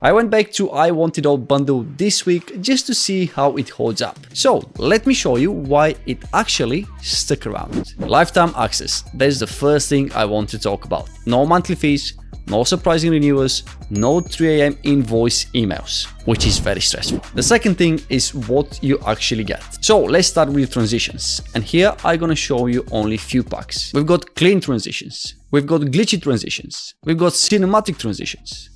I went back to I Want It All bundle this week just to see how it holds up. So let me show you why it actually stuck around. Lifetime access. That's the first thing I want to talk about. No monthly fees, no surprising renewals, no 3 AM invoice emails, which is very stressful. The second thing is what you actually get. So let's start with transitions. And here I'm gonna show you only few packs. We've got clean transitions. We've got glitchy transitions. We've got cinematic transitions.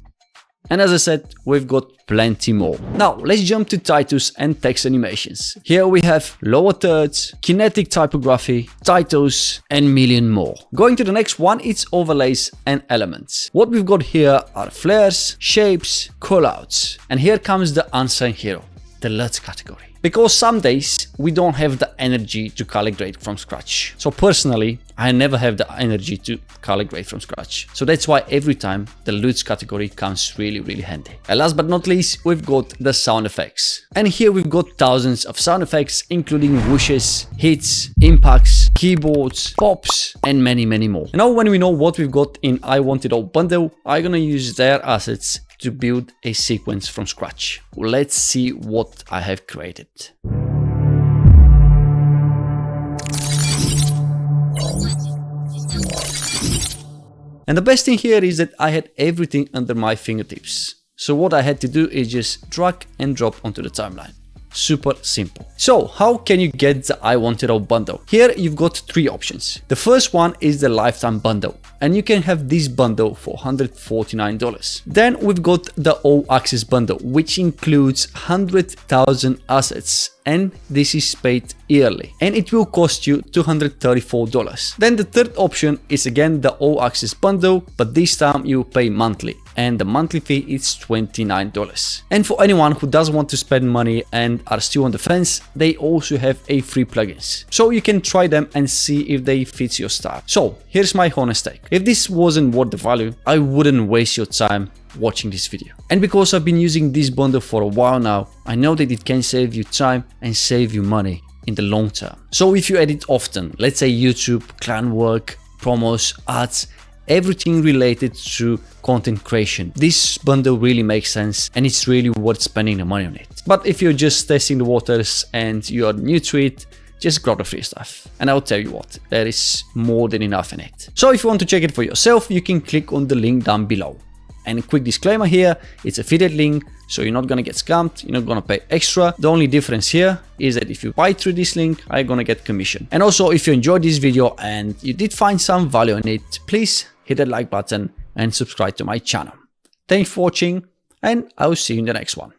And as I said, we've got plenty more. Now, let's jump to titles and text animations. Here we have lower thirds, kinetic typography, titles, and million more. Going to the next one, it's overlays and elements. What we've got here are flares, shapes, callouts. And here comes the unsung hero, the LUTs category. Because some days we don't have the energy to calligrate from scratch. So personally, I never have the energy to calligrate from scratch. So that's why every time the LUTs category comes really handy. And last but not least, we've got the sound effects. And here we've got thousands of sound effects, including whooshes, hits, impacts, keyboards, pops, and many more. And now when we know what we've got in I Want It All bundle, I'm gonna use their assets to build a sequence from scratch. Let's see what I have created. And the best thing here is that I had everything under my fingertips. So what I had to do is just drag and drop onto the timeline. Super simple. So how can you get the I Want It All bundle? Here you've got three options. The first one is the lifetime bundle, and you can have this bundle for $149. Then we've got the all access bundle, which includes 100,000 assets, and this is paid yearly, and it will cost you $234. Then the third option is again the all access bundle, but this time you pay monthly, and the monthly fee is $29. And for anyone who doesn't want to spend money and are still on the fence, they also have a free plugins, so you can try them and see if they fit your style. So here's my honest take. If this wasn't worth the value, I wouldn't waste your time watching this video. And because I've been using this bundle for a while now, I know that it can save you time and save you money in the long term. So if you edit often, let's say YouTube, client work, promos, ads, everything related to content creation, this bundle really makes sense and it's really worth spending the money on it. But if you're just testing the waters and you are new to it, just grab the free stuff. And I'll tell you what, there is more than enough in it. So if you want to check it for yourself, you can click on the link down below. And a quick disclaimer here, it's affiliate link, so you're not gonna get scammed, you're not gonna pay extra. The only difference here is that if you buy through this link, I'm gonna get commission. And also, if you enjoyed this video and you did find some value in it, please hit that like button and subscribe to my channel. Thanks for watching, and I'll see you in the next one.